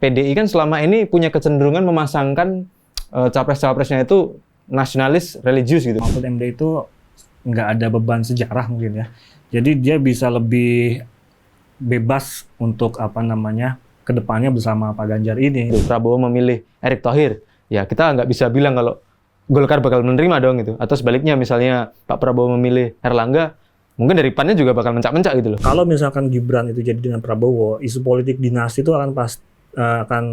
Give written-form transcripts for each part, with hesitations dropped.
PDI kan selama ini punya kecenderungan memasangkan capres-capresnya itu nasionalis religius gitu. Mahfud MD itu nggak ada beban sejarah mungkin ya. Jadi dia bisa lebih bebas untuk kedepannya bersama Pak Ganjar ini. Prabowo memilih Erick Thohir, ya kita nggak bisa bilang kalau Golkar bakal menerima dong gitu. Atau sebaliknya misalnya Pak Prabowo memilih Erlangga, mungkin dari PAN-nya juga bakal mencak-mencak gitu loh. Kalau misalkan Gibran itu jadi dengan Prabowo, isu politik dinasti itu akan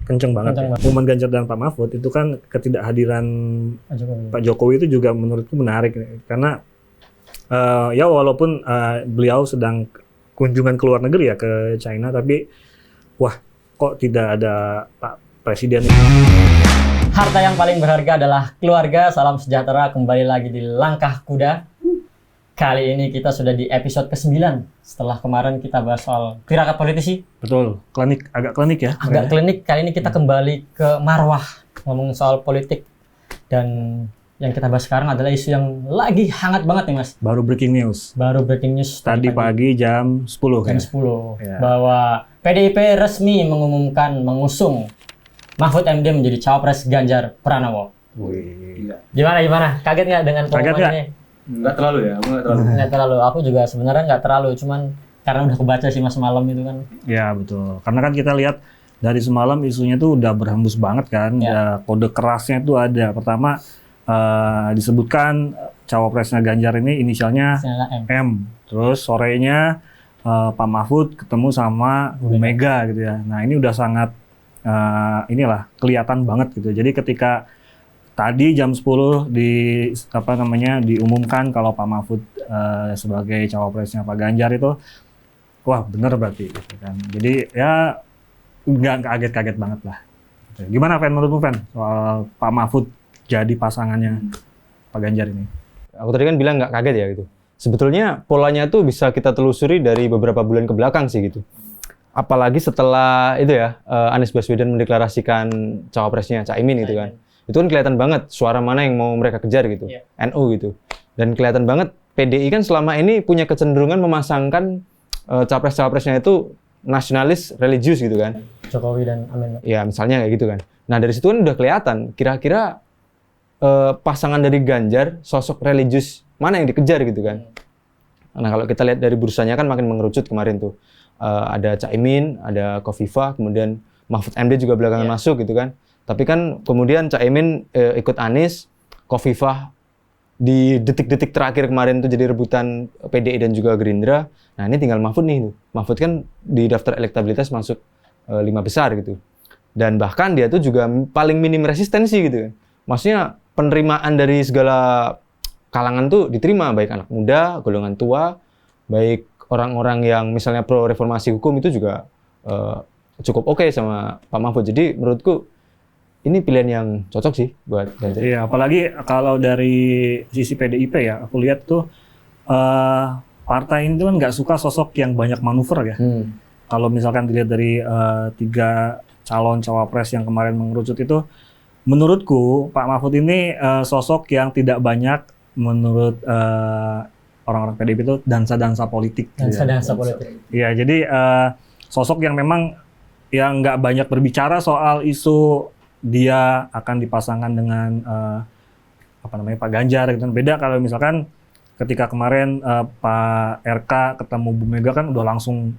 kenceng banget. Momen Ganjar dan Pak Mahfud itu kan ketidakhadiran Pak Jokowi itu juga menurutku menarik karena ya walaupun beliau sedang kunjungan ke luar negeri ya ke China, tapi wah kok tidak ada Pak Presiden. Harta yang paling berharga adalah keluarga. Salam sejahtera, kembali lagi di Langkah Kuda. Kali ini kita sudah di episode ke-9 setelah kemarin kita bahas soal tirakat politisi. Betul, agak klinik ya. Agak klinik, kali ini kita kembali ke marwah, ngomongin soal politik. Dan yang kita bahas sekarang adalah isu yang lagi hangat banget nih Mas. Baru breaking news. Tadi pagi jam 10 jam 10 ya. Bahwa PDIP resmi mengusung Mahfud MD menjadi cawapres Ganjar Pranowo. Wih. Gimana? Kaget nggak dengan pengumuman ini? Nggak terlalu ya, Nggak terlalu. Aku juga sebenarnya nggak terlalu, cuman karena udah kebaca sih Mas semalam itu kan. Ya betul. Karena kan kita lihat dari semalam isunya tuh udah berhembus banget kan. Ya. Kode kerasnya tuh ada. Pertama disebutkan cawapresnya Ganjar ini inisialnya M. Terus sorenya Pak Mahfud ketemu sama Bu Mega gitu ya. Nah ini udah sangat kelihatan banget gitu. Jadi ketika tadi jam 10 diumumkan kalau Pak Mahfud sebagai cawapresnya Pak Ganjar itu, wah bener berarti gitu kan. Jadi ya nggak kaget-kaget banget lah. Gimana Fen, menurutmu Fen soal Pak Mahfud jadi pasangannya Pak Ganjar ini? Aku tadi kan bilang nggak kaget ya gitu. Sebetulnya polanya tuh bisa kita telusuri dari beberapa bulan ke belakang sih gitu. Apalagi setelah itu ya Anies Baswedan mendeklarasikan cawapresnya Caimin gitu kan. Itu kan kelihatan banget suara mana yang mau mereka kejar gitu, NU gitu. Dan kelihatan banget PDI kan selama ini punya kecenderungan memasangkan capres-capresnya itu nasionalis religius gitu kan. Jokowi dan Amin. Ya misalnya kayak gitu kan. Nah dari situ kan udah kelihatan kira-kira pasangan dari Ganjar, sosok religius mana yang dikejar gitu kan. Nah kalau kita lihat dari bursanya kan makin mengerucut kemarin tuh. Ada Caimin, ada Khofifah, kemudian Mahfud MD juga belakangan masuk gitu kan. Tapi kan kemudian Caimin ikut Anies, Khofifah di detik-detik terakhir kemarin itu jadi rebutan PDI dan juga Gerindra. Nah ini tinggal Mahfud nih. Mahfud kan di daftar elektabilitas masuk 5 besar gitu. Dan bahkan dia tuh juga paling minim resistensi gitu kan. Maksudnya penerimaan dari segala kalangan tuh diterima, baik anak muda, golongan tua, baik orang-orang yang misalnya pro reformasi hukum itu juga cukup oke sama Pak Mahfud. Jadi menurutku ini pilihan yang cocok sih buat Ganjar. Iya, apalagi kalau dari sisi PDIP ya, aku lihat tuh partai ini kan nggak suka sosok yang banyak manuver ya. Kalau misalkan dilihat dari 3 calon cawapres yang kemarin mengerucut itu, menurutku Pak Mahfud ini sosok yang tidak banyak menurut orang-orang PDIP itu dansa-dansa politik. Dansa-dansa politik. Iya, jadi sosok yang memang yang nggak banyak berbicara soal isu dia akan dipasangkan dengan Pak Ganjar gitu. Beda kalau misalkan ketika kemarin Pak RK ketemu Bu Mega kan udah langsung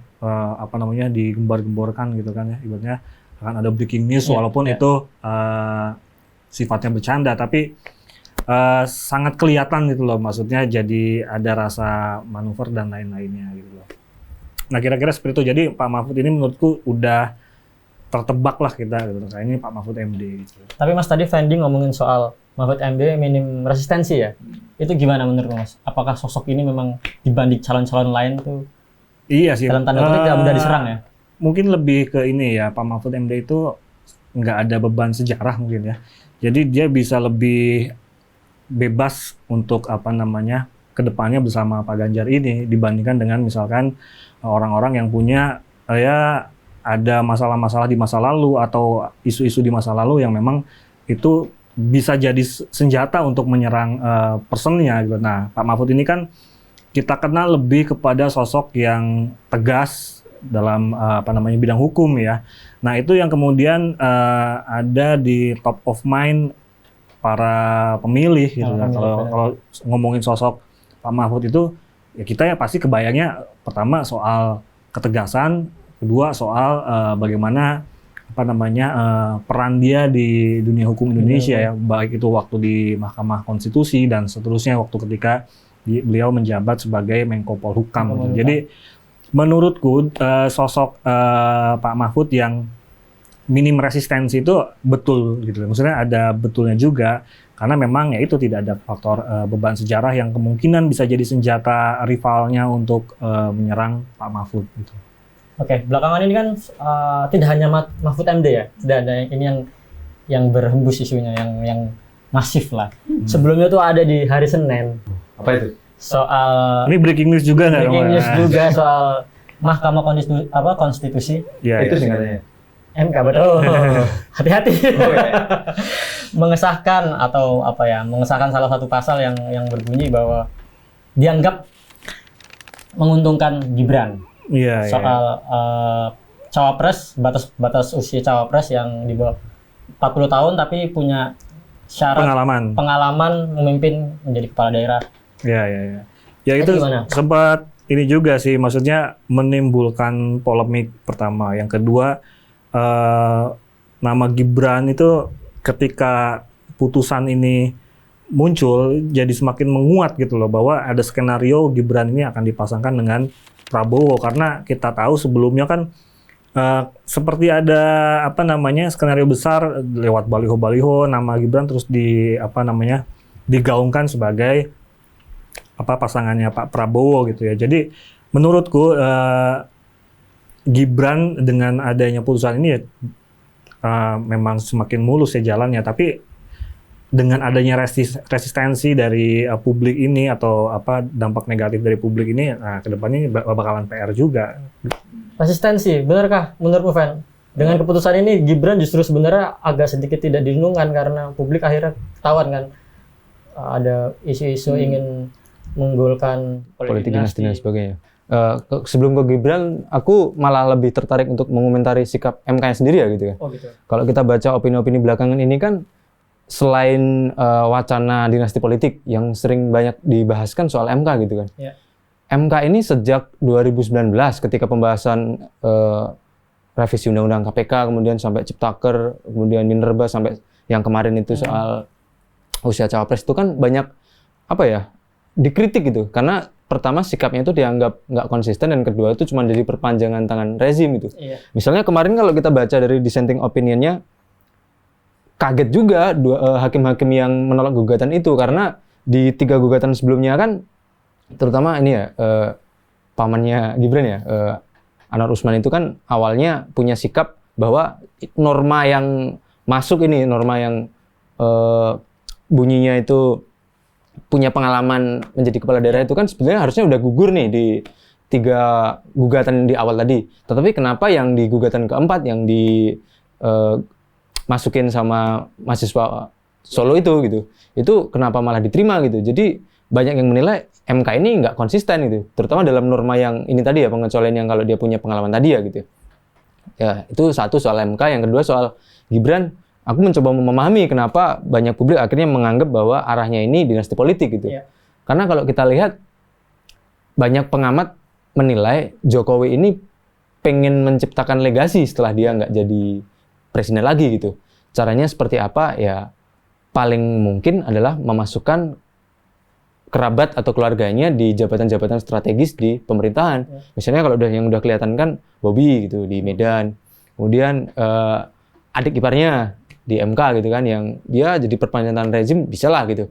digembar-gemborkan gitu kan ya. Ibaratnya akan ada breaking news walaupun itu sifatnya bercanda, tapi sangat kelihatan gitu loh, maksudnya jadi ada rasa manuver dan lain-lainnya gitu loh. Nah kira-kira seperti itu. Jadi Pak Mahfud ini menurutku udah tertebak lah kita gitu. Kayak ini Pak Mahfud MD gitu. Tapi Mas tadi Fendi ngomongin soal Mahfud MD minim resistensi ya. Itu gimana menurut Mas? Apakah sosok ini memang dibanding calon-calon lain tuh iya sih, dalam tanda kutip tidak mudah diserang ya? Mungkin lebih ke ini ya, Pak Mahfud MD itu nggak ada beban sejarah mungkin ya. Jadi dia bisa lebih bebas untuk kedepannya bersama Pak Ganjar ini dibandingkan dengan misalkan orang-orang yang punya ada masalah-masalah di masa lalu atau isu-isu di masa lalu yang memang itu bisa jadi senjata untuk menyerang personnya gitu. Nah Pak Mahfud ini kan kita kenal lebih kepada sosok yang tegas dalam bidang hukum ya. Nah itu yang kemudian ada di top of mind para pemilih gitu. Kalau ngomongin sosok Pak Mahfud itu ya kita ya pasti kebayangnya pertama soal ketegasan, kedua soal bagaimana peran dia di dunia hukum Indonesia ya, baik itu waktu di Mahkamah Konstitusi dan seterusnya waktu ketika beliau menjabat sebagai Menko Polhukam. Gitu. Jadi menurutku sosok Pak Mahfud yang minim resistensi itu betul gitu. Maksudnya ada betulnya juga karena memang ya itu tidak ada faktor beban sejarah yang kemungkinan bisa jadi senjata rivalnya untuk menyerang Pak Mahfud gitu. Oke, belakangan ini kan tidak hanya Mahfud MD ya, tidak ada ini yang berhembus isunya yang masif lah. Sebelumnya tuh ada di hari Senin. Apa itu? Soal ini breaking news juga nggak? Breaking news juga soal Mahkamah Konstitusi. Ya, itu singkatannya. MK betul. Hati-hati. Mengesahkan mengesahkan salah satu pasal yang berbunyi bahwa dianggap menguntungkan Gibran. Iya, soal cawapres, batas usia cawapres yang di bawah 40 tahun tapi punya syarat pengalaman memimpin menjadi kepala daerah. Ya itu sempat ini juga sih, maksudnya menimbulkan polemik pertama. Yang kedua, nama Gibran itu ketika putusan ini muncul jadi semakin menguat gitu loh, bahwa ada skenario Gibran ini akan dipasangkan dengan Prabowo, karena kita tahu sebelumnya kan seperti ada skenario besar lewat baliho-baliho nama Gibran terus digaungkan sebagai pasangannya Pak Prabowo gitu ya. Jadi menurutku Gibran dengan adanya putusan ini memang semakin mulus ya jalannya, tapi dengan adanya resistensi dari publik ini atau dampak negatif dari publik ini, kedepannya bakalan PR juga. Resistensi, benarkah menurut Mufen? Dengan keputusan ini Gibran justru sebenarnya agak sedikit tidak diuntungkan karena publik akhirnya ketahuan kan ada isu-isu ingin menggolkan politik dinasti dan sebagainya. Sebelum ke Gibran, aku malah lebih tertarik untuk mengomentari sikap MK-nya sendiri ya gitu ya. Oh gitu. Kalau kita baca opini-opini belakangan ini kan, selain wacana dinasti politik yang sering banyak dibahaskan soal MK gitu kan. Yeah. MK ini sejak 2019 ketika pembahasan revisi Undang-Undang KPK, kemudian sampai Ciptaker, kemudian Minerba, sampai yang kemarin itu soal usia cawapres, itu kan banyak dikritik gitu. Karena pertama sikapnya itu dianggap nggak konsisten, dan kedua itu cuma jadi perpanjangan tangan rezim gitu. Yeah. Misalnya kemarin kalau kita baca dari dissenting opinion-nya, kaget juga hakim-hakim yang menolak gugatan itu, karena di 3 gugatan sebelumnya kan, terutama ini ya pamannya Gibran ya, Anwar Usman itu kan awalnya punya sikap bahwa norma yang masuk ini, norma yang bunyinya itu punya pengalaman menjadi kepala daerah itu kan sebenarnya harusnya udah gugur nih di 3 gugatan di awal tadi. Tetapi kenapa yang di gugatan keempat yang di masukin sama mahasiswa Solo itu gitu, itu kenapa malah diterima gitu. Jadi banyak yang menilai MK ini nggak konsisten gitu, terutama dalam norma yang ini tadi ya, pengecualian yang kalau dia punya pengalaman tadi ya gitu. Ya itu satu soal MK, yang kedua soal Gibran. Aku mencoba memahami kenapa banyak publik akhirnya menganggap bahwa arahnya ini dinasti politik gitu. Yeah. Karena kalau kita lihat banyak pengamat menilai Jokowi ini pengen menciptakan legasi setelah dia nggak jadi presiden lagi gitu. Caranya seperti apa? Ya paling mungkin adalah memasukkan kerabat atau keluarganya di jabatan-jabatan strategis di pemerintahan. Ya. Misalnya kalau yang udah kelihatan kan Bobi gitu di Medan. Kemudian adik iparnya di MK gitu kan, yang dia jadi perpanjangan rezim bisa lah gitu.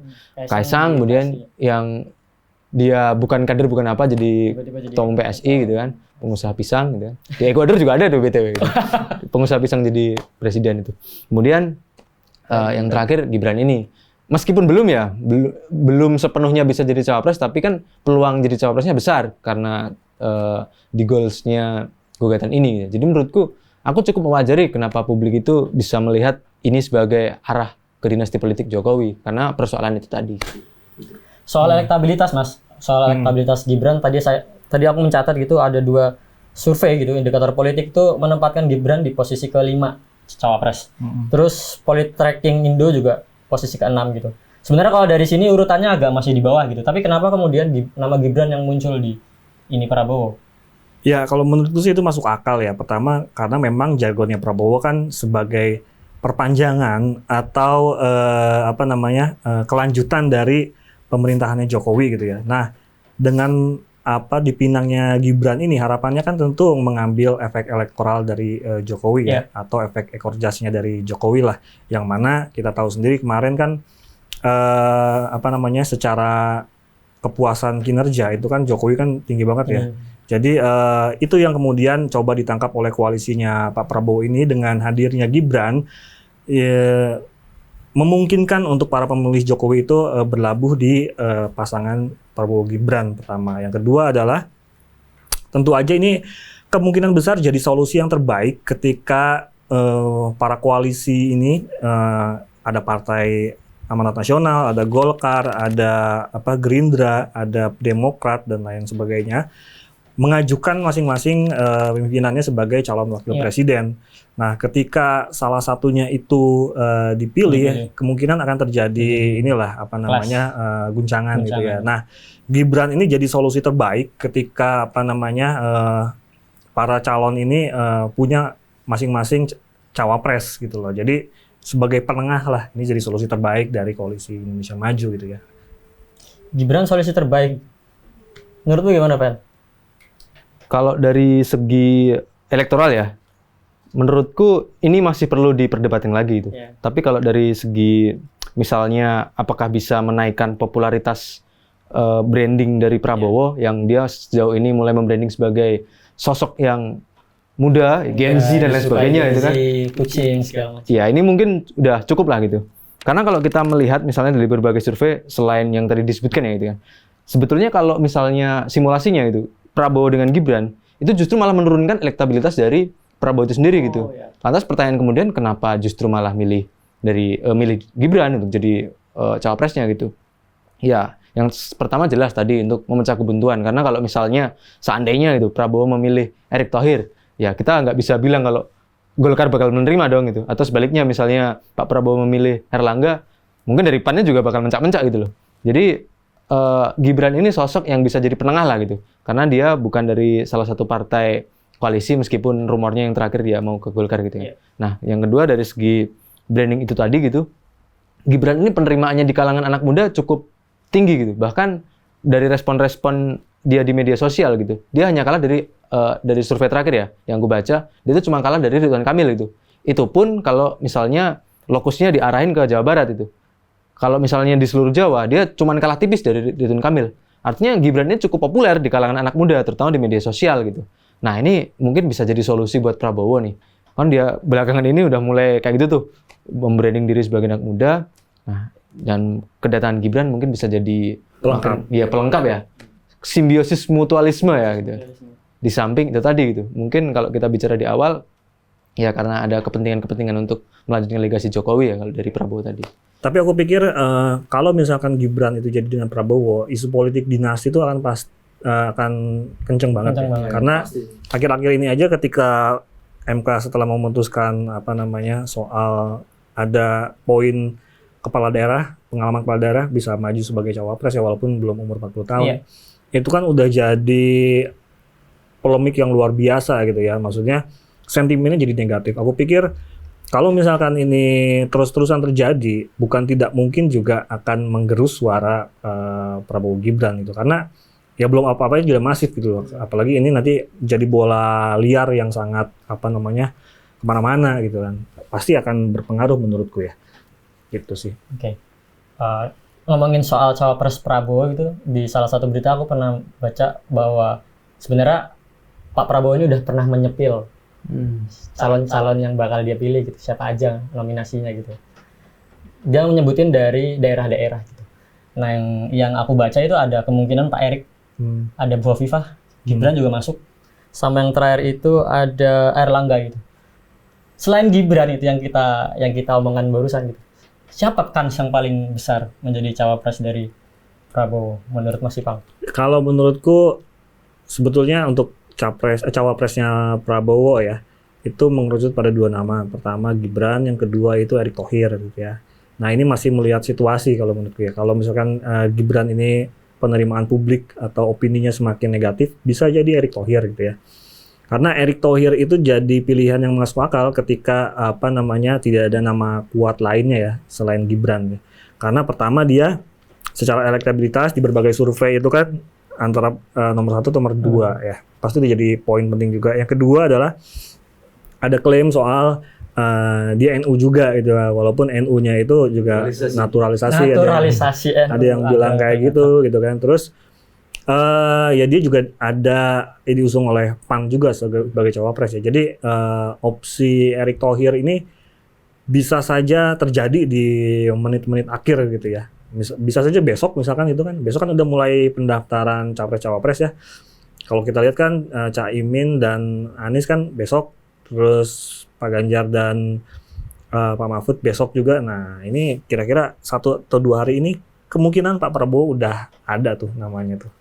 Kaisang kemudian yang dia bukan kader bukan apa jadi ketua umum PSI gitu kan, pengusaha pisang gitu kan. Di Ekuador juga ada tuh BTW gitu. Pengusaha pisang jadi presiden itu. Kemudian yang terakhir Gibran ini. Meskipun belum sepenuhnya bisa jadi cawapres, tapi kan peluang jadi cawapresnya besar karena di goals-nya gugatan ini. Jadi menurutku, aku cukup mewajari kenapa publik itu bisa melihat ini sebagai arah ke dinasti politik Jokowi, karena persoalan itu tadi. Soal elektabilitas, Mas. Soal elektabilitas Gibran, tadi aku mencatat gitu ada 2 survei gitu, indikator politik tuh menempatkan Gibran di posisi ke-5 cawapres. Terus Polittracking Indo juga posisi ke-6 gitu. Sebenarnya kalau dari sini urutannya agak masih di bawah gitu. Tapi kenapa kemudian nama Gibran yang muncul di ini Prabowo? Ya, kalau menurutku sih itu masuk akal ya. Pertama, karena memang jargonnya Prabowo kan sebagai perpanjangan atau kelanjutan dari pemerintahannya Jokowi gitu ya. Nah, dengan dipinangnya Gibran ini harapannya kan tentu mengambil efek elektoral dari Jokowi ya, atau efek ekor jasnya dari Jokowi lah. Yang mana kita tahu sendiri kemarin kan secara kepuasan kinerja itu kan Jokowi kan tinggi banget ya. Jadi itu yang kemudian coba ditangkap oleh koalisinya Pak Prabowo ini dengan hadirnya Gibran, memungkinkan untuk para pemilih Jokowi itu berlabuh di pasangan Prabowo Gibran pertama. Yang kedua adalah tentu aja ini kemungkinan besar jadi solusi yang terbaik ketika para koalisi ini ada Partai Amanat Nasional, ada Golkar, ada Gerindra, ada Demokrat dan lain sebagainya mengajukan masing-masing pimpinannya sebagai calon wakil presiden. Nah, ketika salah satunya itu dipilih, kemungkinan akan terjadi guncangan gitu ya. Nah, Gibran ini jadi solusi terbaik ketika para calon ini punya masing-masing cawapres gitu loh. Jadi sebagai penengah lah, ini jadi solusi terbaik dari koalisi Indonesia Maju gitu ya. Gibran solusi terbaik. Menurutmu gimana, Pen? Kalau dari segi elektoral ya, menurutku ini masih perlu diperdebatkan lagi itu. Tapi kalau dari segi misalnya apakah bisa menaikkan popularitas branding dari Prabowo yang dia sejauh ini mulai membranding sebagai sosok yang muda, Gen Z dan lain sebagainya itu kan. Kucing segala macam. Ya, ini mungkin udah cukup lah gitu. Karena kalau kita melihat misalnya dari berbagai survei selain yang tadi disebutkan ya gitu kan. Sebetulnya kalau misalnya simulasinya itu Prabowo dengan Gibran itu justru malah menurunkan elektabilitas dari Prabowo itu sendiri gitu. Lantas pertanyaan kemudian kenapa justru malah milih Gibran untuk jadi cawapresnya gitu. Ya, yang pertama jelas tadi untuk memecah kebuntuan karena kalau misalnya seandainya itu Prabowo memilih Erick Thohir, ya kita nggak bisa bilang kalau Golkar bakal menerima dong gitu. Atau sebaliknya misalnya Pak Prabowo memilih Erlangga, mungkin dari PAN-nya juga bakal mencak-mencak gitu loh. Jadi Gibran ini sosok yang bisa jadi penengah lah gitu. Karena dia bukan dari salah satu partai koalisi meskipun rumornya yang terakhir dia mau ke Golkar gitu ya. Nah, yang kedua dari segi branding itu tadi gitu, Gibran ini penerimaannya di kalangan anak muda cukup tinggi gitu. Bahkan dari respon-respon dia di media sosial gitu. Dia hanya kalah dari survei terakhir ya, yang gue baca, dia itu cuma kalah dari Ridwan Kamil itu. Itu pun kalau misalnya lokusnya diarahin ke Jawa Barat itu. Kalau misalnya di seluruh Jawa, dia cuma kalah tipis dari Ridwan Kamil. Artinya Gibran ini cukup populer di kalangan anak muda, terutama di media sosial gitu. Nah, ini mungkin bisa jadi solusi buat Prabowo nih. Kan dia belakangan ini udah mulai kayak gitu tuh, membranding diri sebagai anak muda. Nah, dan kedatangan Gibran mungkin bisa jadi pelengkap ya. Simbiosis mutualisme ya gitu. Di samping itu tadi gitu. Mungkin kalau kita bicara di awal, ya karena ada kepentingan-kepentingan untuk melanjutkan legasi Jokowi ya kalau dari Prabowo tadi. Tapi aku pikir kalau misalkan Gibran itu jadi dengan Prabowo, isu politik dinasti itu akan kenceng banget. Karena akhir-akhir ini aja ketika MK setelah memutuskan soal ada poin kepala daerah, pengalaman kepala daerah bisa maju sebagai cawapres ya walaupun belum umur 40 tahun. Itu kan udah jadi polemik yang luar biasa gitu ya. Maksudnya sentimennya jadi negatif. Aku pikir kalau misalkan ini terus-terusan terjadi, bukan tidak mungkin juga akan menggerus suara Prabowo Gibran gitu. Karena ya belum apa-apanya juga masif gitu loh. Apalagi ini nanti jadi bola liar yang sangat kemana-mana gitu kan. Pasti akan berpengaruh menurutku ya. Gitu sih. Oke. Ngomongin soal cawapres Prabowo gitu, di salah satu berita aku pernah baca bahwa sebenarnya Pak Prabowo ini udah pernah menyepil calon-calon yang bakal dia pilih gitu, siapa aja nominasinya gitu. Dia menyebutin dari daerah-daerah gitu. Nah, yang aku baca itu ada kemungkinan Pak Erick, ada Bu Hovifah, Gibran juga masuk, sama yang terakhir itu ada Erlangga gitu. Selain Gibran itu yang kita omongan barusan gitu, siapa kans yang paling besar menjadi cawapres dari Prabowo menurut Mas Ipang? Kalau menurutku sebetulnya untuk cawapresnya Prabowo ya, itu mengerucut pada 2 nama. Pertama Gibran, yang kedua itu Erick Thohir gitu ya. Nah, ini masih melihat situasi kalau menurutku ya. Kalau misalkan Gibran ini penerimaan publik atau opininya semakin negatif, bisa jadi Erick Thohir gitu ya. Karena Erick Thohir itu jadi pilihan yang masuk akal ketika tidak ada nama kuat lainnya ya selain Gibran ya. Karena pertama dia secara elektabilitas di berbagai survei itu kan antara nomor 1 atau nomor 2 ya. Pasti itu jadi poin penting juga. Yang kedua adalah ada klaim soal dia NU juga gitu, walaupun NU-nya itu juga naturalisasi. Ada yang bilang kayak gitu kan. Terus ya dia juga diusung oleh PAN juga sebagai cawapres ya. Jadi opsi Erick Thohir ini bisa saja terjadi di menit-menit akhir gitu ya. Bisa saja besok misalkan itu kan. Besok kan udah mulai pendaftaran capres-cawapres ya. Kalau kita lihat kan Caimin dan Anies kan besok, terus Pak Ganjar dan Pak Mahfud besok juga. Nah, ini kira-kira 1 atau 2 hari ini kemungkinan Pak Prabowo udah ada tuh namanya tuh.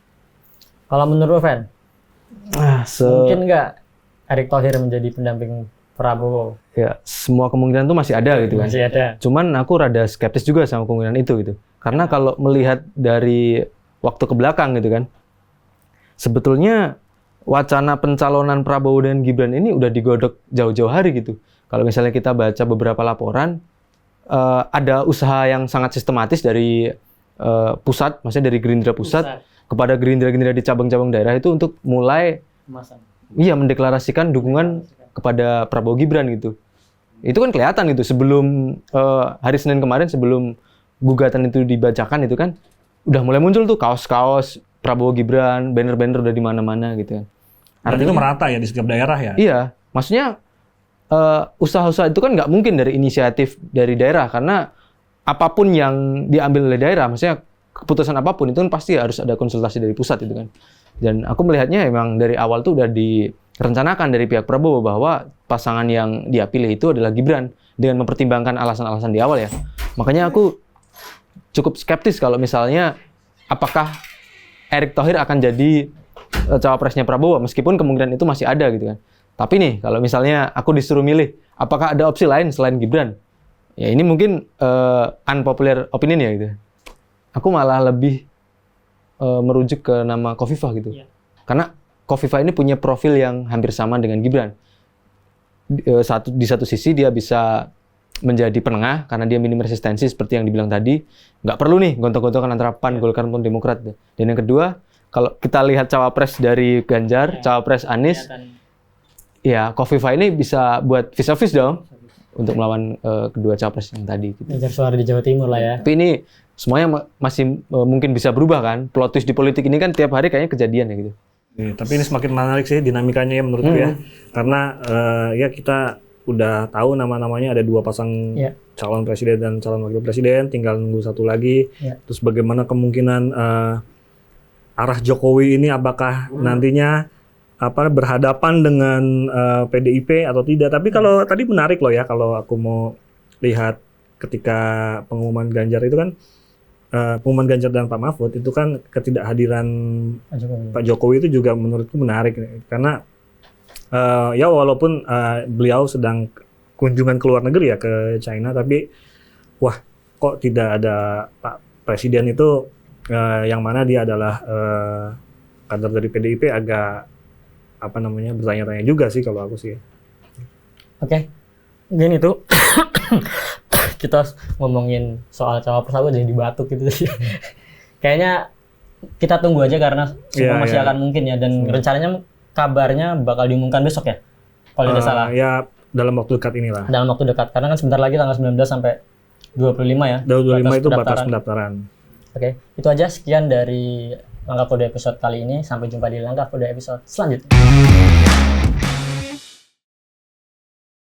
Kalau menurut Fen, mungkin nggak Erick Thohir menjadi pendamping Prabowo? Ya, semua kemungkinan itu masih ada gitu kan. Masih ada. Cuman aku rada skeptis juga sama kemungkinan itu gitu. Karena kalau melihat dari waktu ke belakang gitu kan, sebetulnya wacana pencalonan Prabowo dan Gibran ini udah digodok jauh-jauh hari gitu. Kalau misalnya kita baca beberapa laporan, ada usaha yang sangat sistematis dari pusat, maksudnya dari Gerindra pusat kepada Gerindra-Gerindra di cabang-cabang daerah itu untuk mulai mendeklarasikan dukungan kepada Prabowo Gibran gitu. Itu kan kelihatan gitu sebelum hari Senin kemarin, sebelum gugatan itu dibacakan itu kan udah mulai muncul tuh kaos-kaos Prabowo Gibran, banner-banner udah di mana-mana gitu kan. Artinya itu merata ya di setiap daerah ya? Iya, maksudnya usaha-usaha itu kan nggak mungkin dari inisiatif dari daerah, karena apapun yang diambil oleh daerah, maksudnya keputusan apapun itu kan pasti harus ada konsultasi dari pusat itu kan. Dan aku melihatnya emang dari awal tuh udah direncanakan dari pihak Prabowo bahwa pasangan yang dia pilih itu adalah Gibran dengan mempertimbangkan alasan-alasan di awal ya. Makanya aku cukup skeptis kalau misalnya apakah Erick Thohir akan jadi cawapresnya Prabowo, meskipun kemungkinan itu masih ada gitu kan. Tapi nih, kalau misalnya aku disuruh milih, apakah ada opsi lain selain Gibran? Ya ini mungkin unpopular opinion ya gitu. Aku malah lebih merujuk ke nama Khofifah gitu. Yeah. Karena Khofifah ini punya profil yang hampir sama dengan Gibran. Di satu sisi dia bisa menjadi penengah karena dia minim resistensi seperti yang dibilang tadi. Nggak perlu nih gontok-gontokan antara PAN, Golkar maupun Demokrat. Dan yang kedua, kalau kita lihat cawapres dari Ganjar, cawapres Anies, ya Khofifah ini bisa buat vis-a-vis dong untuk melawan kedua cawapres yang tadi. Gitu. Ganjar suara di Jawa Timur lah ya. Tapi ini semuanya masih mungkin bisa berubah kan. Plot twist di politik ini kan tiap hari kayaknya kejadian ya gitu. Tapi ini semakin menarik sih dinamikanya ya menurutku ya. Karena ya kita udah tahu nama-namanya ada 2 pasang calon presiden dan calon wakil presiden, tinggal nunggu satu lagi. Terus bagaimana kemungkinan arah Jokowi ini apakah nantinya berhadapan dengan PDIP atau tidak. Tapi kalau tadi menarik loh ya, kalau aku mau lihat ketika pengumuman Ganjar itu kan, pengumuman Ganjar dan Pak Mahfud itu kan ketidakhadiran Pak Jokowi itu juga menurutku menarik. Karena ya walaupun beliau sedang kunjungan ke luar negeri ya ke China, tapi wah kok tidak ada Pak Presiden itu yang mana dia adalah kader dari PDIP, agak bertanya-tanya juga sih kalau aku sih. Oke. Gini tuh kita ngomongin soal cawapres aku jadi batuk gitu sih. Kayaknya kita tunggu aja karena semua masih akan mungkin ya, dan rencananya kabarnya bakal diumumkan besok ya, kalau tidak salah. Ya, dalam waktu dekat inilah. Dalam waktu dekat, karena kan sebentar lagi tanggal 19 sampai 25 ya. 25 itu batas pendaftaran. Oke, itu aja sekian dari Langkah Kode episode kali ini. Sampai jumpa di Langkah Kode episode selanjutnya.